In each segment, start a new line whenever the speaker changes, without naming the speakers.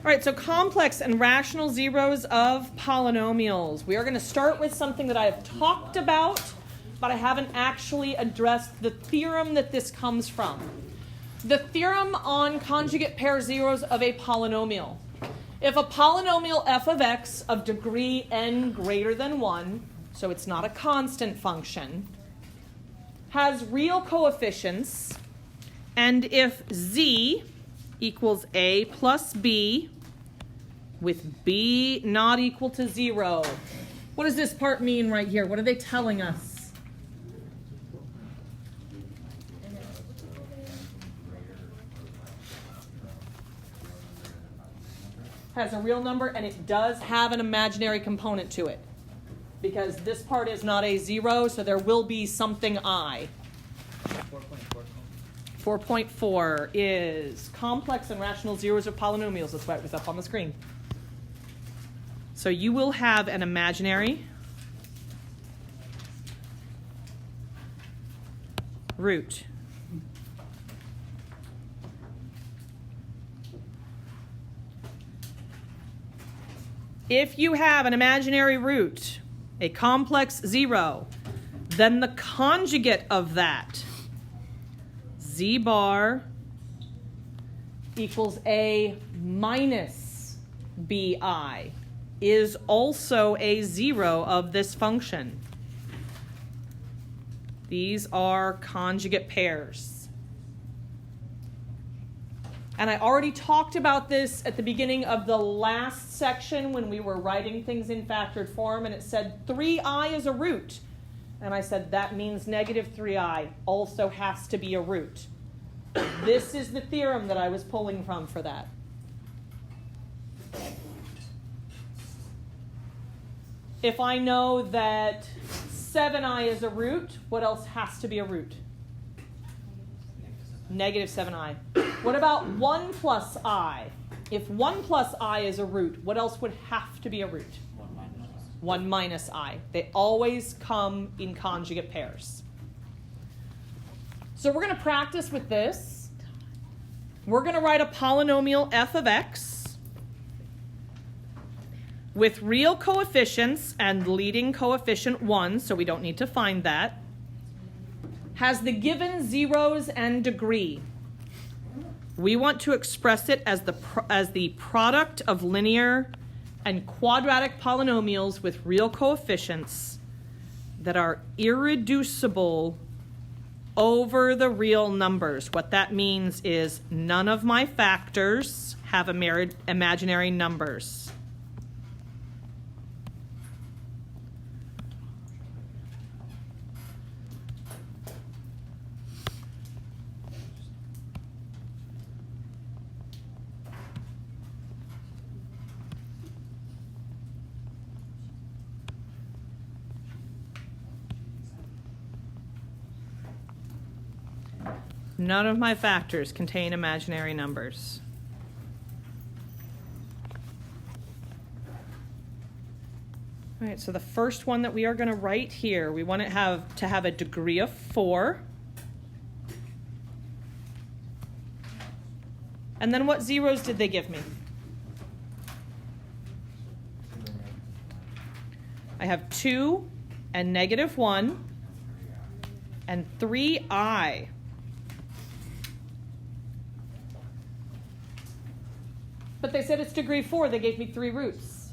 All right, so complex and rational zeros of polynomials. We are going to start with something that I have talked about, but I haven't actually addressed the theorem that this comes from. The theorem on conjugate pair zeros of a polynomial. If a polynomial f of x of degree n greater than 1, so it's not a constant function, has real coefficients, and if z equals a plus b, with b not equal to 0. What does this part mean right here? What are they telling us? Has a real number, and it does have an imaginary component to it. Because this part is not a 0, so there will be something I. 4.4 is complex and rational zeros of polynomials. That's why it was up on the screen. So you will have an imaginary root. If you have an imaginary root, a complex 0, then the conjugate of that, z bar equals a minus bi, is also a 0 of this function. These are conjugate pairs. And I already talked about this at the beginning of the last section when we were writing things in factored form, and it said 3i is a root. And I said that means negative 3i also has to be a root. This is the theorem that I was pulling from for that. If I know that 7i is a root, what else has to be a root? Negative 7i. What about 1 plus I? If 1 plus I is a root, what else would have to be a root? 1 minus I. They always come in conjugate pairs. So we're going to practice with this. We're going to write a polynomial f of x with real coefficients and leading coefficient 1, so we don't need to find that, has the given zeros and degree. We want to express it as the product of linear and quadratic polynomials with real coefficients that are irreducible over the real numbers. What that means is none of my factors have imaginary numbers. None of my factors contain imaginary numbers. All right, so the first one that we are going to write here, we want it to have a degree of 4. And then what zeros did they give me? I have 2 and negative 1 and 3i. But they said it's degree 4. They gave me 3 roots.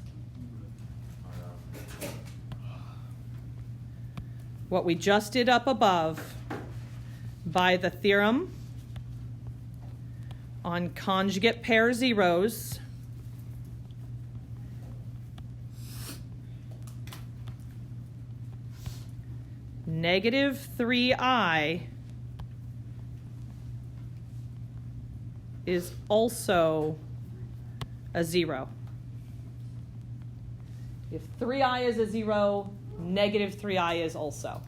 What we just did up above by the theorem on conjugate pair zeros negative 3i is also a 0. If 3i is a 0, negative 3i is also.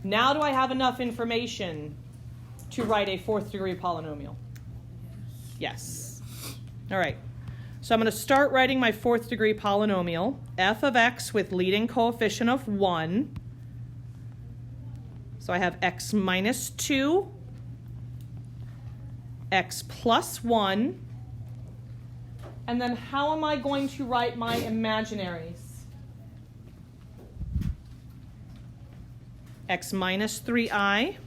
Now do I have enough information to write a 4th degree polynomial? Yes. All right. So I'm going to start writing my 4th degree polynomial, f of x with leading coefficient of 1. So I have x minus 2, x plus 1, And then how am I going to write my imaginaries? X minus 3i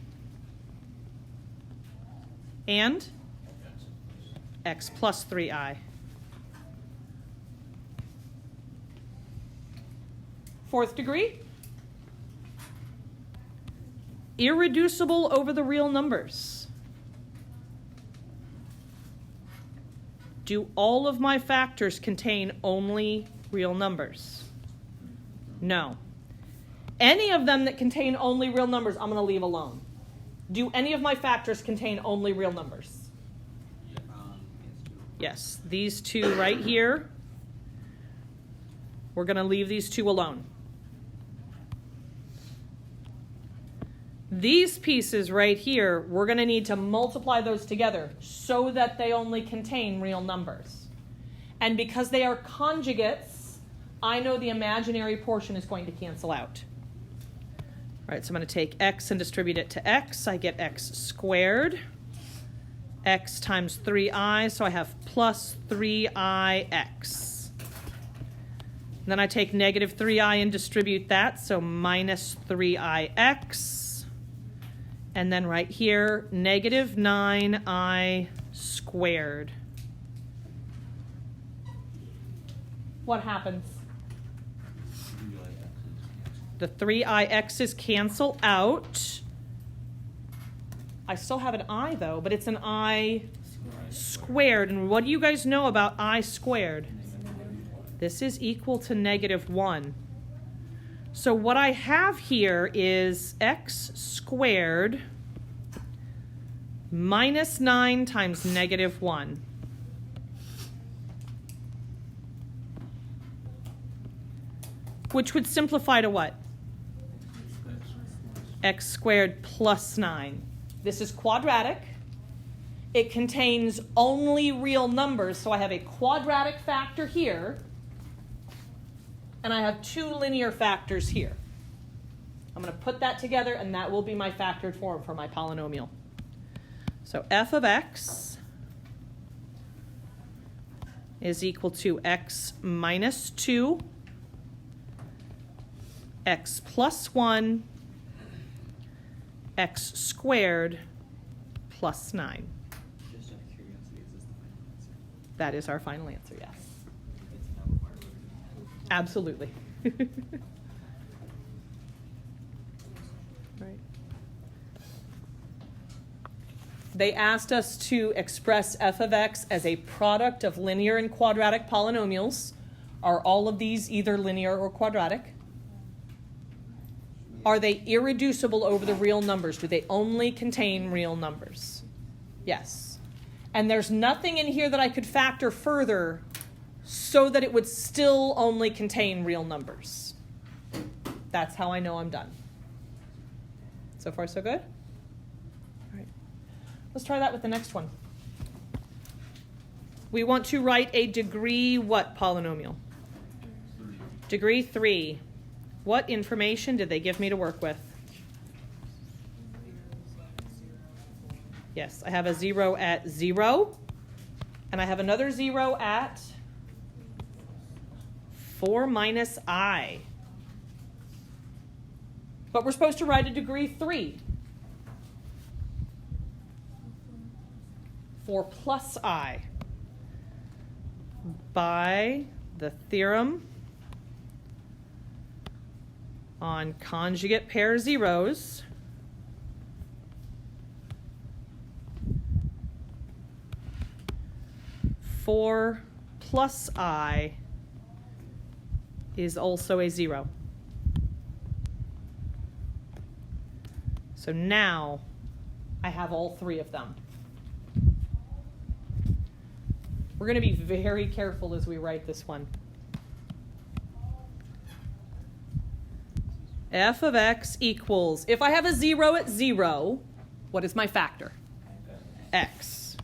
and x plus 3i. Fourth degree. Irreducible over the real numbers. Do all of my factors contain only real numbers? No. Any of them that contain only real numbers, I'm going to leave alone. Do any of my factors contain only real numbers? Yes, these two right here. We're going to leave these two alone. These pieces right here, we're going to need to multiply those together so that they only contain real numbers. And because they are conjugates, I know the imaginary portion is going to cancel out. All right, so I'm going to take x and distribute it to x. I get x squared. X times 3i, so I have plus 3ix. Then I take negative 3i and distribute that, so minus 3ix. And then right here, negative 9i squared. What happens? The 3ix's cancel out. I still have an I though, but it's an I squared. And what do you guys know about I squared? This is equal to negative 1. So what I have here is x squared minus 9 times negative 1. Which would simplify to what? X squared plus 9. This is quadratic. It contains only real numbers, so I have a quadratic factor here, and I have two linear factors here. I'm going to put that together, and that will be my factored form for my polynomial. So f of x is equal to x minus 2, x plus 1, x squared plus 9.
Just out of curiosity, is this the final answer?
That is our final answer, yes. Absolutely. Right. They asked us to express f of x as a product of linear and quadratic polynomials. Are all of these either linear or quadratic? Are they irreducible over the real numbers? Do they only contain real numbers? Yes. And there's nothing in here that I could factor further so that it would still only contain real numbers. That's how I know I'm done. So far, so good? All right. Let's try that with the next one. We want to write a degree what polynomial?
3.
Degree 3. What information did they give me to work with? Yes, I have a 0 at 0, and I have another 0 at 4 minus I. But we're supposed to write a degree 3. 4 plus I. By the theorem on conjugate pair zeros, four plus I is also a 0. So now I have all three of them. We're going to be very careful as we write this one. F of x equals, if I have a 0 at 0, what is my factor? X.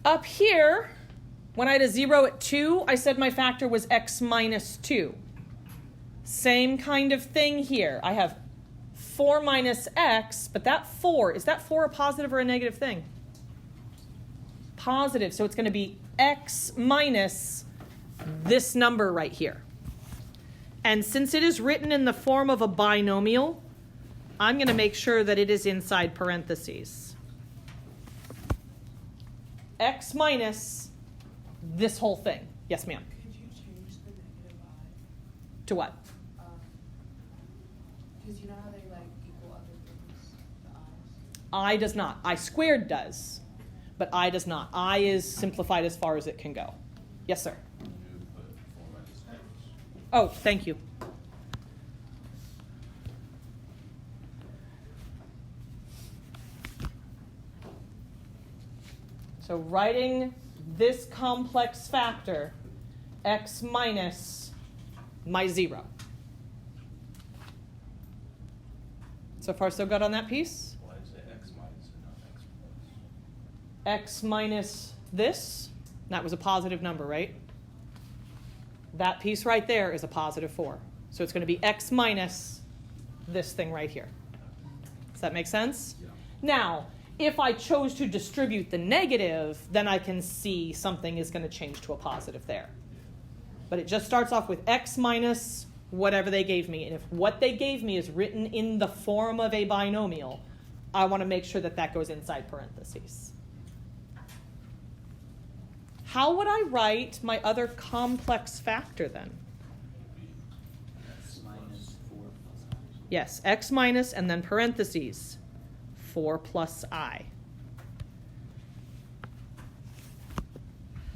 Up here, when I had a 0 at 2, I said my factor was x minus 2. Same kind of thing here. I have 4 minus x, but that 4, is that 4 a positive or a negative thing? Positive, so it's going to be x minus this number right here. And since it is written in the form of a binomial, I'm going to make sure that it is inside parentheses. X minus this whole thing. Yes, ma'am.
Could you change the negative I?
To what?
Because you know how they like equal other things, the i's?
I does not. I squared does, but I does not. I is simplified as far as it can go. Yes, sir. Oh, thank you. So writing this complex factor, x minus my 0. So far, so good on that piece?
Why is it x minus and not x plus?
X minus this, that was a positive number, right? That piece right there is a positive 4. So it's going to be x minus this thing right here. Does that make sense?
Yeah.
Now, if I chose to distribute the negative, then I can see something is going to change to a positive there. But it just starts off with x minus whatever they gave me. And if what they gave me is written in the form of a binomial, I want to make sure that that goes inside parentheses. How would I write my other complex factor then?
X minus 4 plus I.
Yes, x minus and then parentheses, 4 plus I.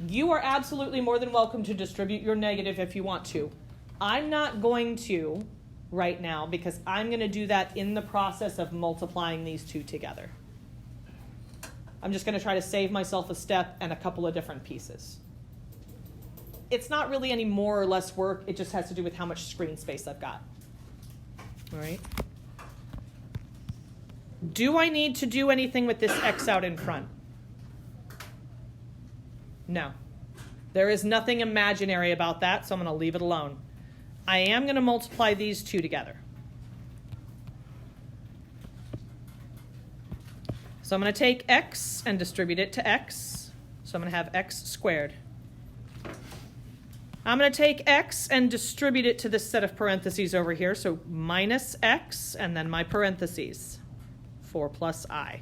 You are absolutely more than welcome to distribute your negative if you want to. I'm not going to right now because I'm going to do that in the process of multiplying these two together. I'm just going to try to save myself a step and a couple of different pieces. It's not really any more or less work. It just has to do with how much screen space I've got. All right. Do I need to do anything with this x out in front? No. There is nothing imaginary about that, so I'm going to leave it alone. I am going to multiply these two together. So I'm going to take x and distribute it to x. So I'm going to have x squared. I'm going to take x and distribute it to this set of parentheses over here. So minus x and then my parentheses, 4 plus I.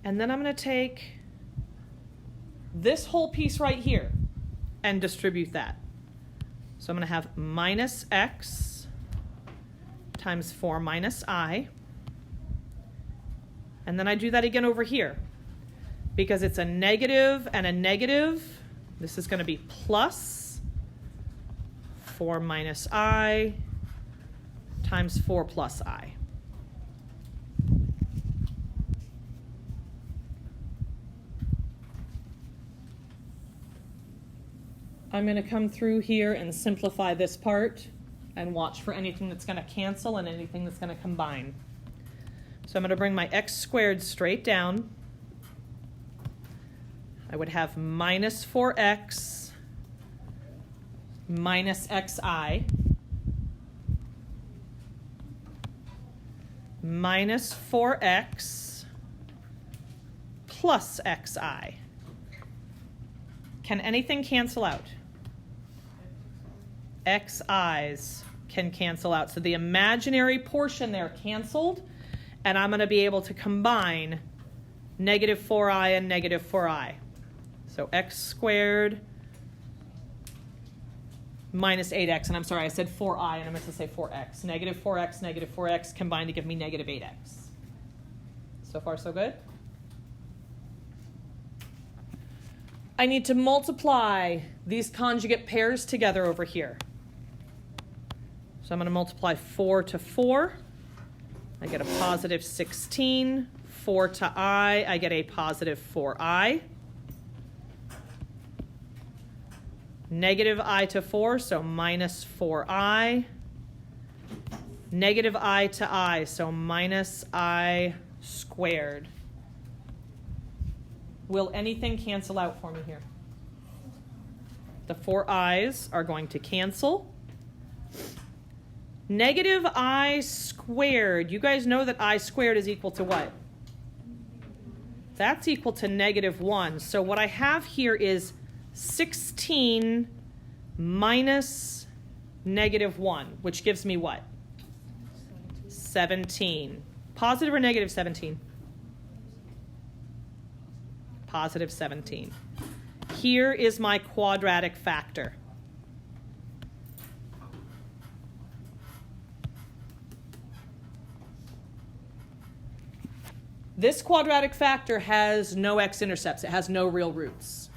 And then I'm going to take this whole piece right here and distribute that. So I'm going to have minus x times 4 minus I. And then I do that again over here. Because it's a negative and a negative, this is going to be plus 4 minus I times 4 plus I. I'm going to come through here and simplify this part and watch for anything that's going to cancel and anything that's going to combine. So I'm going to bring my x squared straight down. I would have minus 4x minus xi minus 4x plus xi. Can anything cancel out? Xi's can cancel out. So the imaginary portion there canceled, and I'm going to be able to combine negative 4i and negative 4i. So x squared minus 8x, and I'm sorry, I said 4i, and I meant to say 4x. Negative 4x combined to give me negative 8x. So far, so good? I need to multiply these conjugate pairs together over here. So I'm going to multiply 4 to 4. I get a positive 16. 4 to I get a positive 4i. Negative I to 4, so minus 4i. Negative I to I, so minus I squared. Will anything cancel out for me here? The 4 i's are going to cancel. Negative I squared. You guys know that I squared is equal to what? That's equal to -1. So what I have here is 16 minus -1, which gives me what? 17. Positive or negative 17? Positive 17. Here is my quadratic factor. This quadratic factor has no x-intercepts. It has no real roots.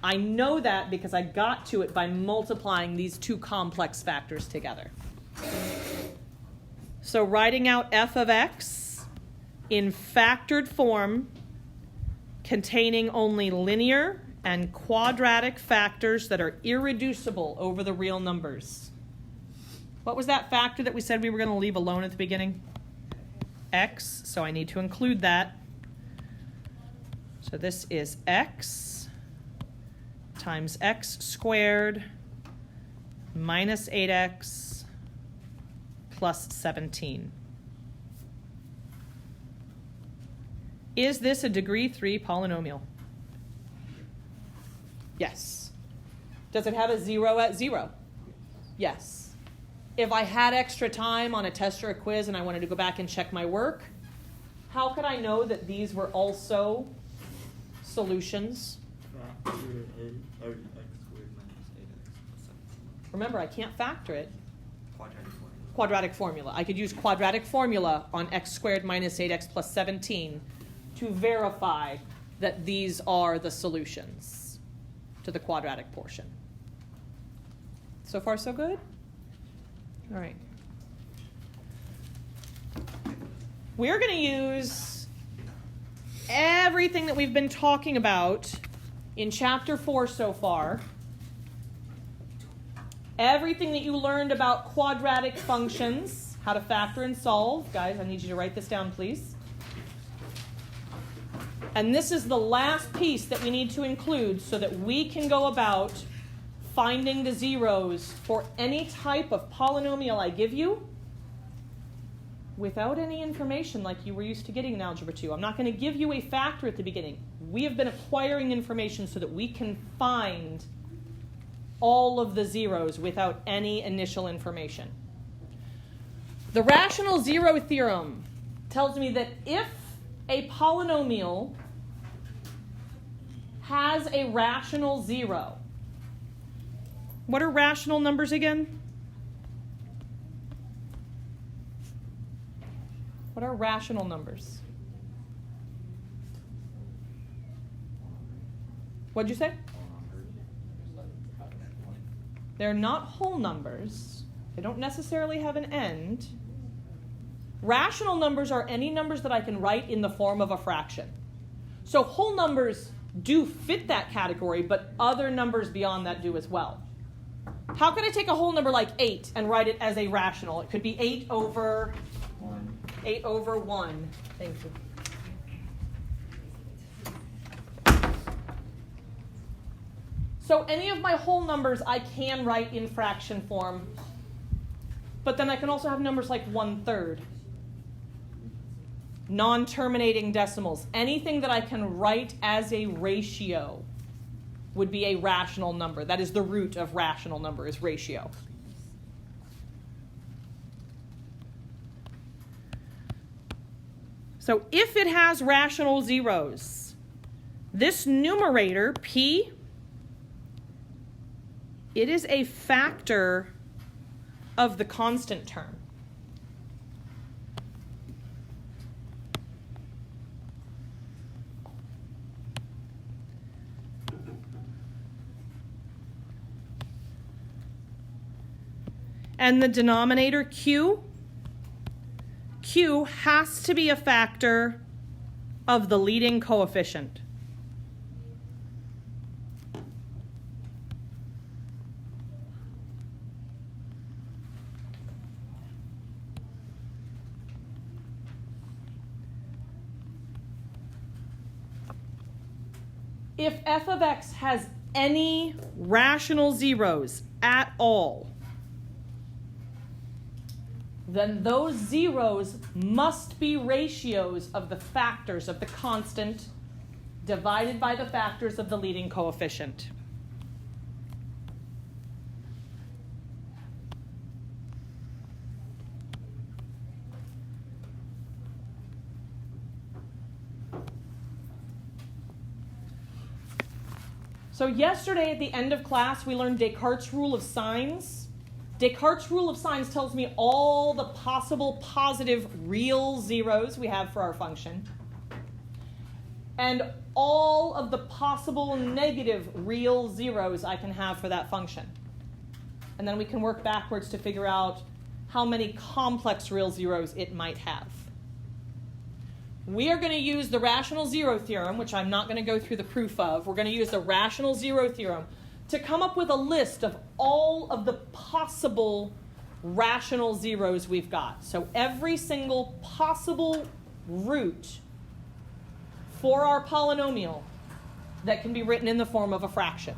I know that because I got to it by multiplying these two complex factors together. So writing out f of x in factored form containing only linear and quadratic factors that are irreducible over the real numbers. What was that factor that we said we were going to leave alone at the beginning? X, so I need to include that. So this is x times x squared minus 8x plus 17. Is this a degree 3 polynomial? Yes. Does it have a 0 at 0? Yes. If I had extra time on a test or a quiz and I wanted to go back and check my work, how could I know that these were also solutions? Remember, I can't factor it. Quadratic formula. I could use quadratic formula on x squared minus 8x plus 17 to verify that these are the solutions to the quadratic portion. So far, so good? All right. We're going to use everything that we've been talking about in chapter 4 so far. Everything that you learned about quadratic functions, how to factor and solve. Guys, I need you to write this down, please. And this is the last piece that we need to include so that we can go about finding the zeros for any type of polynomial I give you without any information like you were used to getting in Algebra 2. I'm not going to give you a factor at the beginning. We have been acquiring information so that we can find all of the zeros without any initial information. The rational zero theorem tells me that if a polynomial has a rational zero, what are rational numbers again? What are rational numbers? What'd you say? They're not whole numbers. They don't necessarily have an end. Rational numbers are any numbers that I can write in the form of a fraction. So whole numbers do fit that category, but other numbers beyond that do as well. How can I take a whole number like 8 and write it as a rational? It could be 8 over 1. Thank you. So any of my whole numbers I can write in fraction form, but then I can also have numbers like 1/3, non-terminating decimals. Anything that I can write as a ratio would be a rational number. That is the root of rational number, is ratio. So if it has rational zeros, this numerator, p, it is a factor of the constant term. And the denominator, q has to be a factor of the leading coefficient. If f of x has any rational zeros at all, then those zeros must be ratios of the factors of the constant divided by the factors of the leading coefficient. So yesterday at the end of class, we learned Descartes' rule of signs. Descartes' rule of signs tells me all the possible positive real zeros we have for our function, and all of the possible negative real zeros I can have for that function. And then we can work backwards to figure out how many complex real zeros it might have. We are going to use the rational zero theorem, which I'm not going to go through the proof of. We're going to use the rational zero theorem to come up with a list of all of the possible rational zeros we've got. So every single possible root for our polynomial that can be written in the form of a fraction.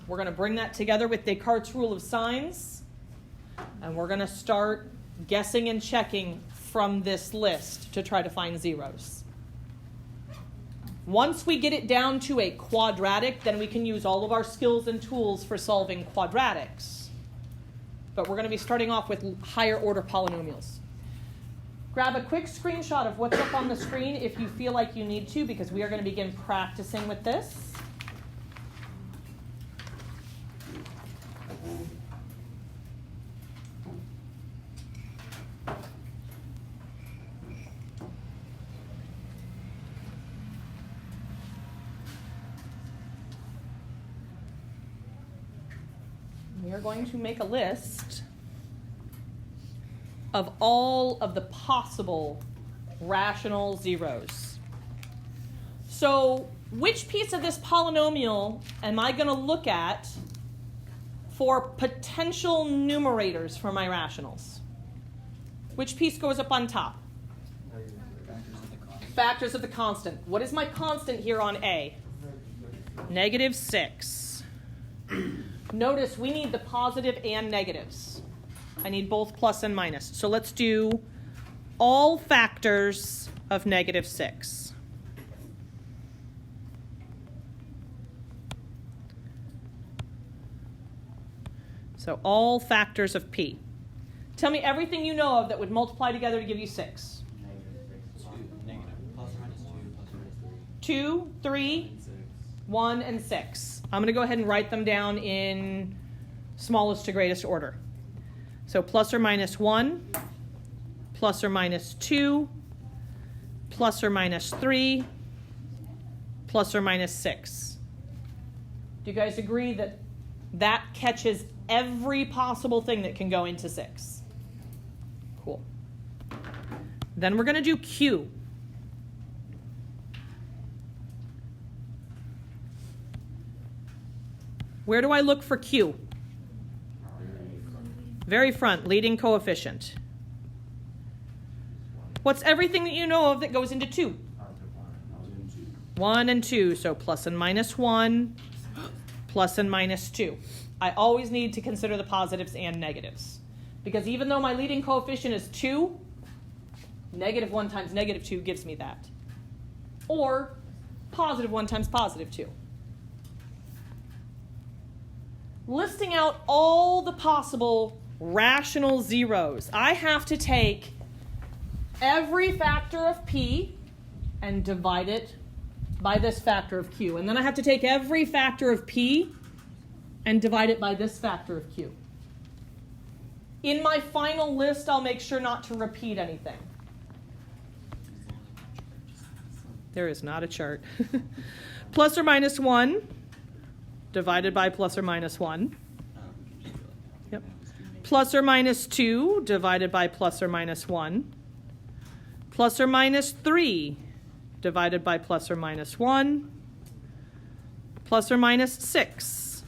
We're going to bring that together with Descartes' rule of signs, and we're going to start guessing and checking from this list to try to find zeros. Once we get it down to a quadratic, then we can use all of our skills and tools for solving quadratics. But we're going to be starting off with higher order polynomials. Grab a quick screenshot of what's up on the screen if you feel like you need to, because we are going to begin practicing with this. We are going to make a list of all of the possible rational zeros. So which piece of this polynomial am I going to look at for potential numerators for my rationals? Which piece goes up on top? Factors of the constant. What is my constant here on A? -6. Notice we need the positive and negatives. I need both plus and minus. So let's do all factors of -6. So all factors of P. Tell me everything you know of that would multiply together to give you 6.
Negative. Plus or minus 2, plus or minus 3.
2, 3, 1, and 6. I'm going to go ahead and write them down in smallest to greatest order. So plus or minus 1, plus or minus 2, plus or minus 3, plus or minus 6. Do you guys agree that that catches every possible thing that can go into 6? Cool. Then we're going to do Q. Where do I look for Q? Very front, leading coefficient. What's everything that you know of that goes into 2? 1 and 2, so plus and minus 1, plus and minus 2. I always need to consider the positives and negatives. Because even though my leading coefficient is 2, -1 times -2 gives me that. Or +1 times +2. Listing out all the possible rational zeros, I have to take every factor of P and divide it by this factor of Q. And then I have to take every factor of P and divide it by this factor of Q. In my final list, I'll make sure not to repeat anything. There is not a chart. Plus or minus 1 divided by plus or minus 1. Yep. Plus or minus 2 divided by plus or minus 1. Plus or minus 3 divided by plus or minus 1. Plus or minus 6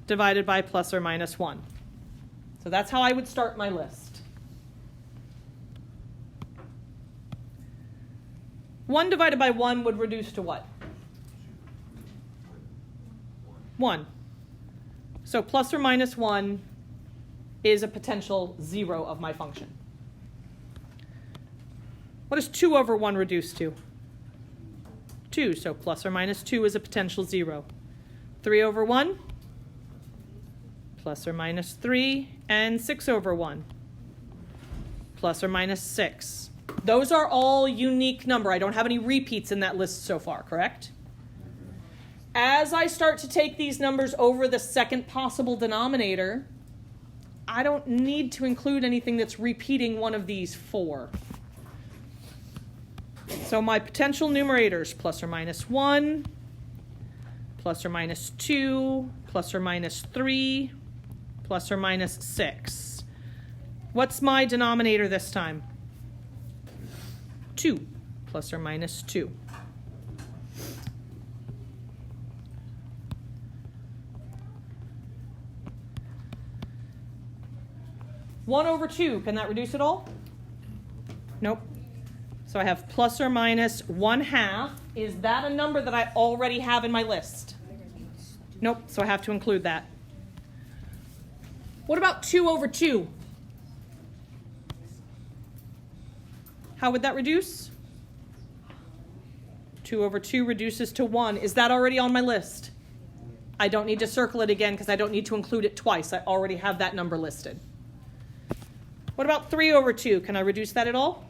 divided by plus or minus 1. So that's how I would start my list. 1 divided by 1 would reduce to what? 1. So plus or minus 1 is a potential 0 of my function. What does 2 over 1 reduce to? 2. So plus or minus 2 is a potential 0. 3 over 1, plus or minus 3, and 6 over 1, plus or minus 6. Those are all unique number. I don't have any repeats in that list so far, correct? As I start to take these numbers over the second possible denominator, I don't need to include anything that's repeating one of these 4. So my potential numerators, plus or minus 1, plus or minus 2, plus or minus 3, plus or minus 6. What's my denominator this time? 2, plus or minus 2. One over 2, can that reduce at all? Nope. So I have plus or minus 1/2. Is that a number that I already have in my list? Nope, so I have to include that. What about 2 over 2? How would that reduce? 2 over 2 reduces to 1. Is that already on my list? I don't need to circle it again because I don't need to include it twice. I already have that number listed. What about 3 over 2? Can I reduce that at all?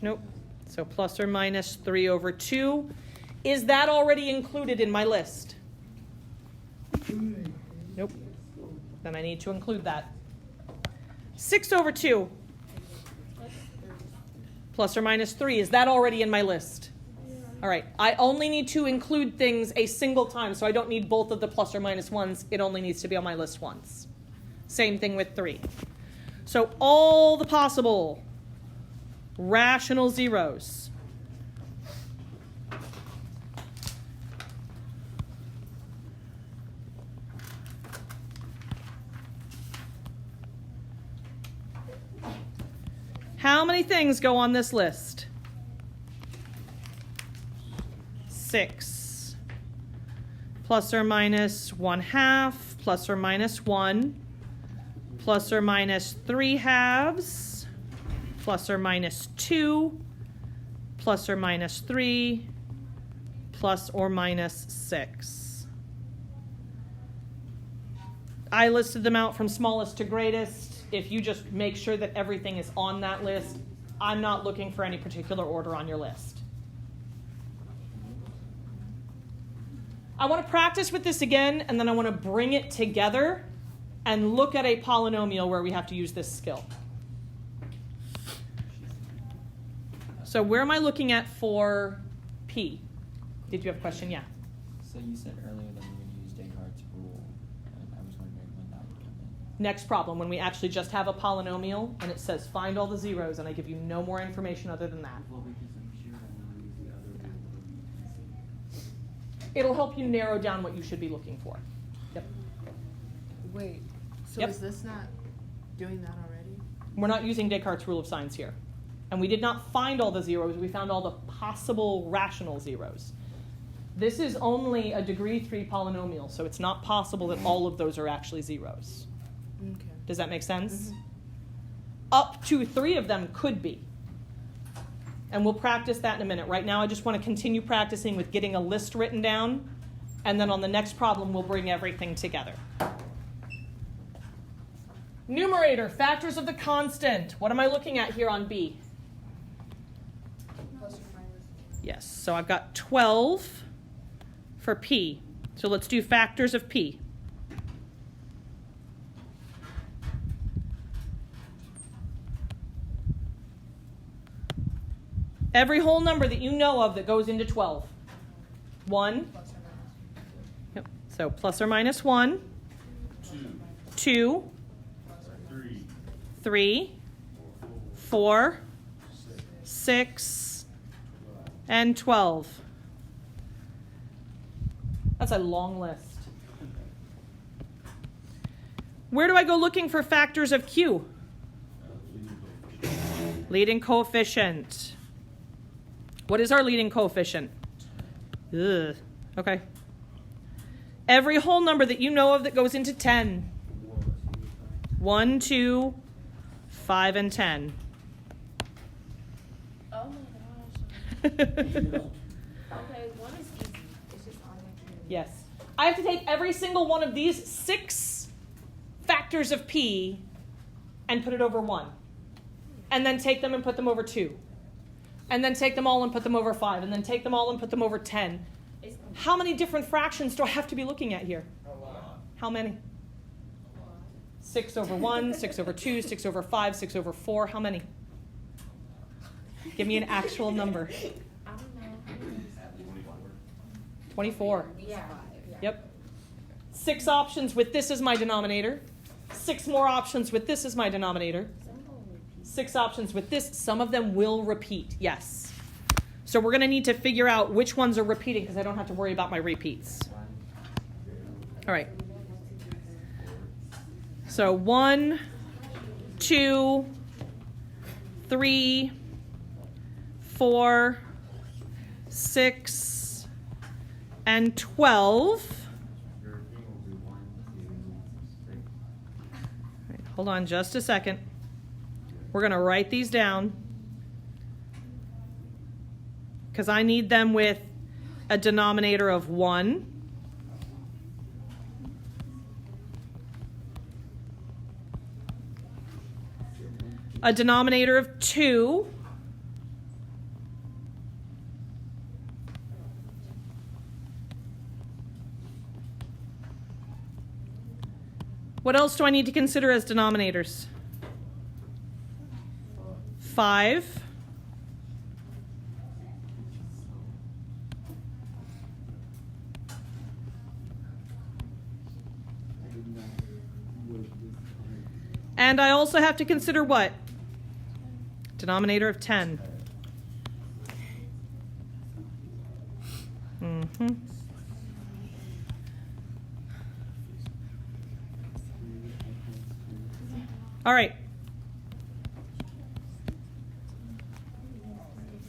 Nope. So plus or minus 3 over 2. Is that already included in my list? Nope. Then I need to include that. 6 over 2. Plus or minus 3. Is that already in my list? All right. I only need to include things a single time, so I don't need both of the plus or minus 1s. It only needs to be on my list once. Same thing with 3. So all the possible rational zeros. How many things go on this list? 6. Plus or minus 1/2, plus or minus 1, plus or minus 3/2, plus or minus 2, plus or minus 3, plus or minus 6. I listed them out from smallest to greatest. If you just make sure that everything is on that list, I'm not looking for any particular order on your list. I want to practice with this again, and then I want to bring it together and look at a polynomial where we have to use this skill. So where am I looking at for P? Did you have a question? Yeah.
So you said earlier that we would use Descartes' rule, and I was wondering when that would come in.
Next problem, when we actually just have a polynomial and it says find all the zeros and I give you no more information other than that.
Well, because I'm sure I want to use the other rule that we can see.
It'll help you narrow down what you should be looking for. Yep.
Wait, so
Yep.
is this not doing that already?
We're not using Descartes' rule of signs here. And we did not find all the zeros, we found all the possible rational zeros. This is only a degree 3 polynomial, so it's not possible that all of those are actually zeros.
Okay.
Does that make sense? Up to 3 of them could be. And we'll practice that in a minute. Right now I just want to continue practicing with getting a list written down, and then on the next problem we'll bring everything together. Numerator, factors of the constant. What am I looking at here on B?
Plus or minus.
Yes, so I've got 12 for P. So let's do factors of P. Every whole number that you know of that goes into 12. 1.
Plus or minus.
Yep. So plus or minus 1. 2. 3. 4. 6. And 12. That's a long list. Where do I go looking for factors of Q? Leading coefficient. What is our leading coefficient? Ugh. Okay. Every whole number that you know of that goes into 10. 1, 2, 5, and 10.
Oh my gosh. Okay, one is easy. It's just automatic.
Yes. I have to take every single one of these 6 factors of p and put it over 1. And then take them and put them over 2. And then take them all and put them over 5. And then take them all and put them over 10. How many different fractions do I have to be looking at here? How many? 6 over 1, 6 over 2, 6 over 5, 6 over 4. How many? Give me an actual number.
I don't know.
24.
Yeah.
Yep. 6 options with this as my denominator. 6 more options with this as my denominator. 6 options with this. Some of them will repeat, yes. So we're going to need to figure out which ones are repeating because I don't have to worry about my repeats. All right. So 1, 2, 3, 4, 6, and 12.
Your thing will be 1, 2, 6.
All right, hold on just a second. We're going to write these down because I need them with a denominator of 1. A denominator of 2. What else do I need to consider as denominators? 5. And I also have to consider what? Denominator of 10. All right.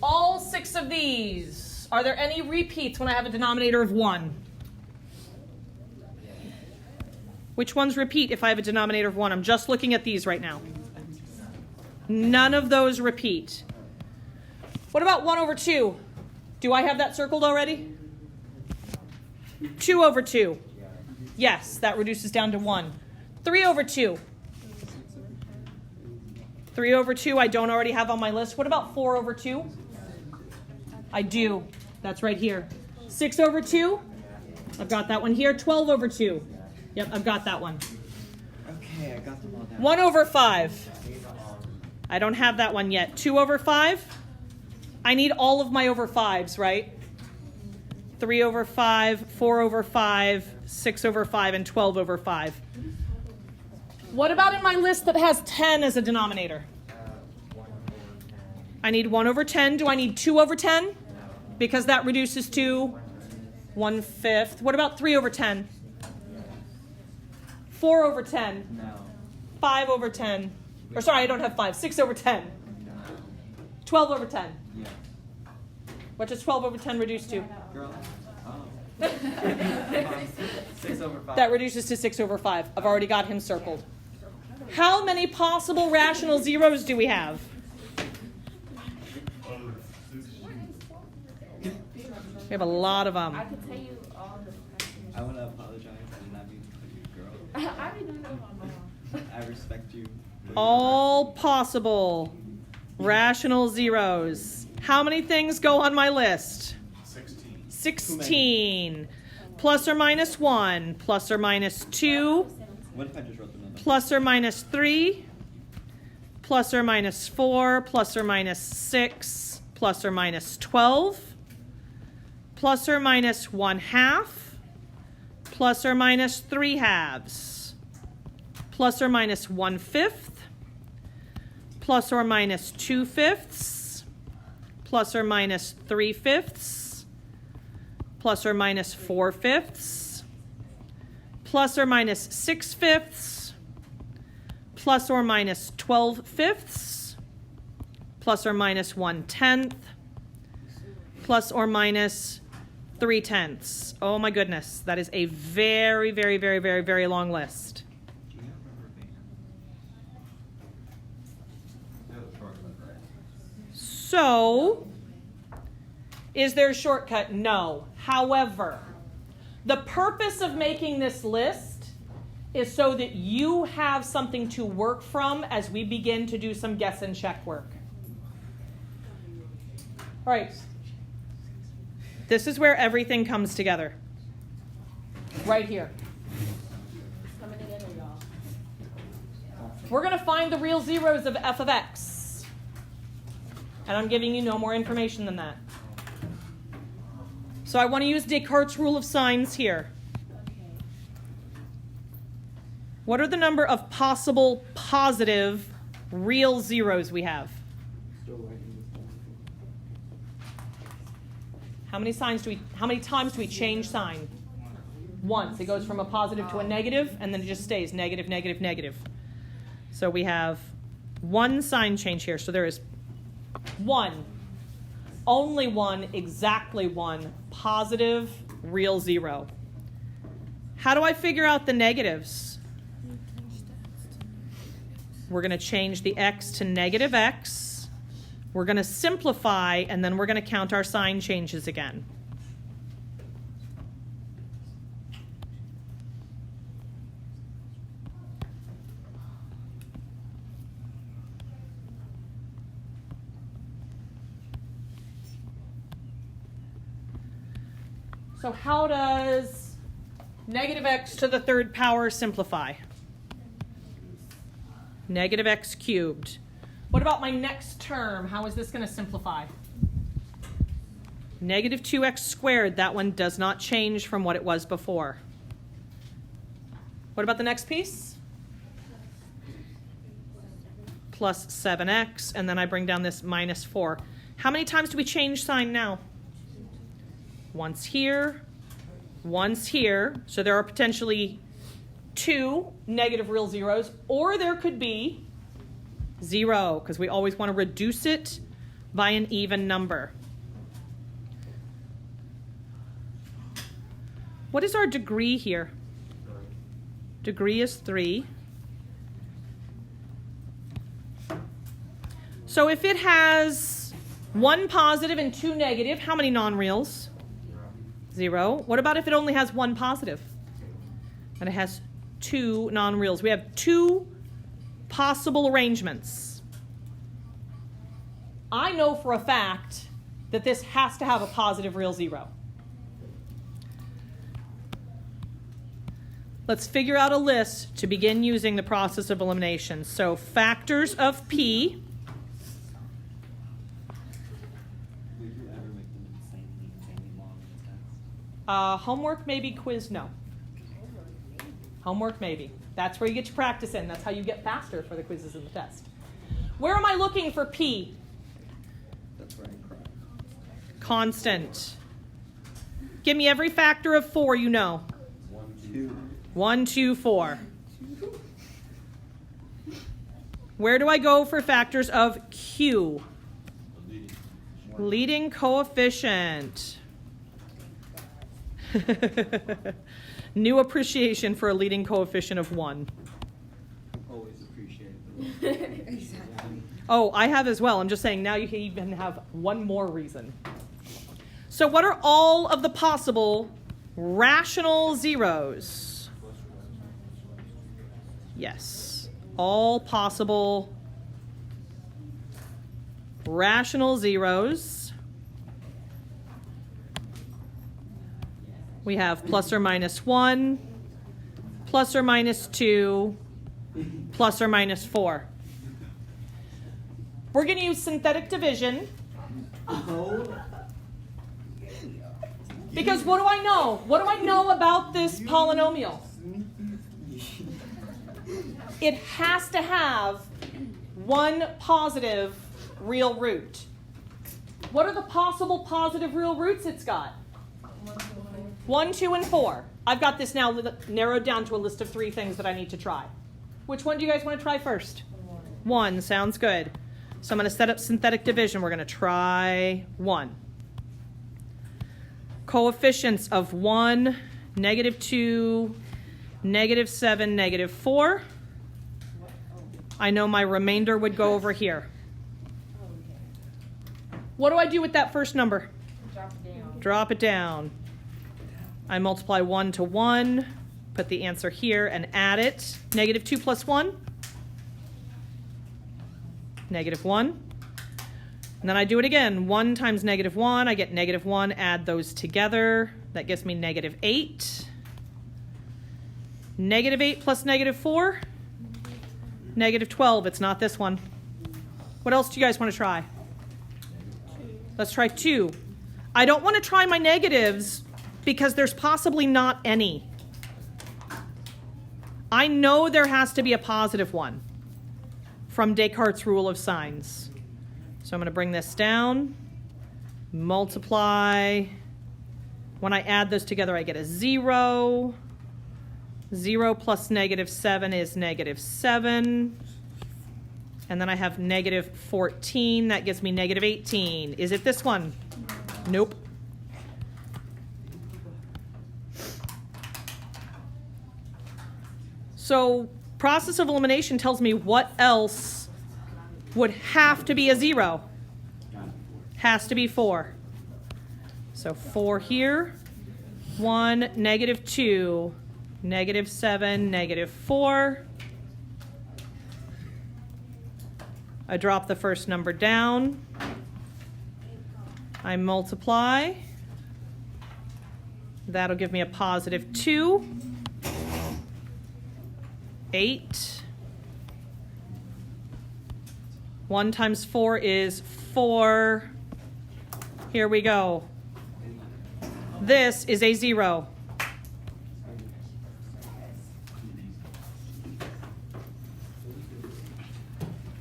All 6 of these. Are there any repeats when I have a denominator of 1? Which ones repeat if I have a denominator of 1? I'm just looking at these right now. None of those repeat. What about 1 over 2? Do I have that circled already? 2 over 2. Yes, that reduces down to 1. 3 over 2. 3 over 2 I don't already have on my list. What about 4 over 2? I do. That's right here. 6 over 2? I've got that one here. 12 over 2. Yep, I've got that one.
Okay, I got them all down.
1 over 5. I don't have that one yet. 2 over 5? I need all of my over 5s, right? 3 over 5, 4 over 5, 6 over 5, and 12 over 5. What about in my list that has 10 as a denominator?
1 over 10.
I need 1 over 10. Do I need 2 over 10? Because that reduces to 1/5. What about 3 over 10? 4 over 10?
No.
5 over 10? Or sorry, I don't have 5. 6 over 10?
No.
12 over 10?
Yeah.
What does 12 over 10 reduce to?
Girl. Oh. 6 over 5.
That reduces to 6 over 5. I've already got him circled. How many possible rational zeros do we have? We have a lot of them.
I could tell you all the questions.
I want to apologize. I did not mean to call you girl.
I already know my mom.
I respect you.
All possible rational zeros. How many things go on my list? 16. Plus or minus 1, plus or minus 2,
What if I just wrote the number?
plus or minus 3, plus or minus 4, plus or minus 6, plus or minus 12, plus or minus 1/2, plus or minus 3/2, plus or minus 1/5, plus or minus 2/5, plus or minus 3/5, plus or minus 4/5, plus or minus 6/5, plus or minus 12/5, plus or minus 1/10, plus or minus 3/10. Oh my goodness, that is a very, very, very, very, very long list.
Do you have rubber band? That was shortcut, right?
So, is there a shortcut? No. However, the purpose of making this list is so that you have something to work from as we begin to do some guess and check work. All right. This is where everything comes together. Right here.
Coming together, y'all.
We're going to find the real zeros of f of x. And I'm giving you no more information than that. So I want to use Descartes' rule of signs here. What are the number of possible positive real zeros we have?
Still writing this down.
How many times do we change sign? Once. It goes from a positive to a negative, and then it just stays negative, negative, negative. So we have one sign change here. So there is one, only one, exactly one positive real zero. How do I figure out the negatives? We're going to change the x to negative x. We're going to simplify, and then we're going to count our sign changes again. So how does negative x to the third power simplify? Negative x cubed. What about my next term? How is this going to simplify? Negative 2x squared. That one does not change from what it was before. What about the next piece? Plus 7x, and then I bring down this minus 4. How many times do we change sign now? Once here, once here. So there are potentially 2 negative real zeros, or there could be 0, because we always want to reduce it by an even number. What is our degree here? Degree is 3. So if it has 1 positive and 2 negative, how many non-reals? 0. What about if it only has 1 positive? And it has 2 non-reals. We have 2 possible arrangements. I know for a fact that this has to have a positive real 0. Let's figure out a list to begin using the process of elimination. So factors of p.
Would you ever make them insanely long in the test?
Homework maybe, quiz no. Homework maybe. That's where you get your practice in. That's how you get faster for the quizzes and the test. Where am I looking for p?
That's right.
Constant. Give me every factor of 4 you know. 1, 2, 4. Where do I go for factors of q? Leading coefficient. New appreciation for a leading coefficient of 1.
Always appreciate the
Exactly.
Oh, I have as well. I'm just saying now you can even have one more reason. So what are all of the possible rational zeros? Yes. All possible rational zeros. We have plus or minus 1, plus or minus 2, plus or minus 4. We're going to use synthetic division. Because what do I know? What do I know about this polynomial? It has to have 1 positive real root. What are the possible positive real roots it's got? 1, 2, and 4. I've got this now narrowed down to a list of 3 things that I need to try. Which one do you guys want to try first? 1. Sounds good. So I'm going to set up synthetic division. We're going to try 1. coefficients of 1, -2, -7, -4. I know my remainder would go over here. What do I do with that first number?
Drop it down.
Drop it down. I multiply 1 to 1, put the answer here and add it. -2 plus 1, -1. And then I do it again. 1 times -1, I get -1, add those together. That gives me -8. -8 plus -4, -12. It's not this one. What else do you guys want to try? Let's try 2. I don't want to try my negatives because there's possibly not any. I know there has to be a positive one from Descartes' rule of signs. So I'm going to bring this down, multiply. When I add those together, I get a 0. 0 plus -7 is -7. And then I have -14. That gives me -18. Is it this one? Nope. So process of elimination tells me what else would have to be a 0. Has to be 4. So 4 here. 1, -2, -7, -4. I drop the first number down. I multiply. That'll give me a positive 2. 8. 1 times 4 is 4. Here we go. This is a 0.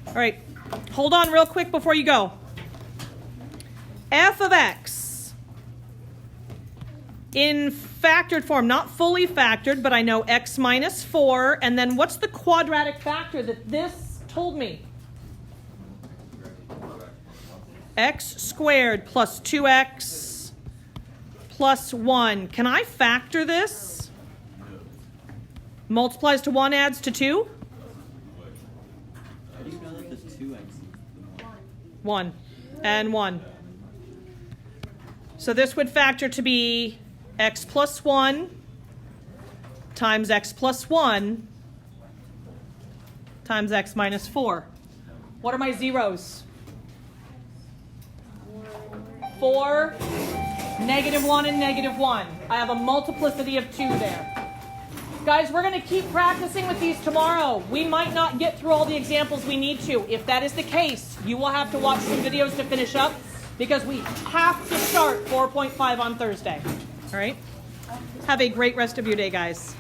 All right, hold on real quick before you go. F of x in factored form, not fully factored, but I know x minus 4. And then what's the quadratic factor that this told me? X squared plus 2x plus 1. Can I factor this? Multiplies to 1, adds to 2?
How do you know that the 2x is the
1 and 1. So this would factor to be x plus 1 times x plus 1 times x minus 4. What are my zeros? 4, -1, and -1. I have a multiplicity of 2 there. Guys, we're going to keep practicing with these tomorrow. We might not get through all the examples we need to. If that is the case, you will have to watch some videos to finish up because we have to start 4.5 on Thursday. All right? Have a great rest of your day, guys.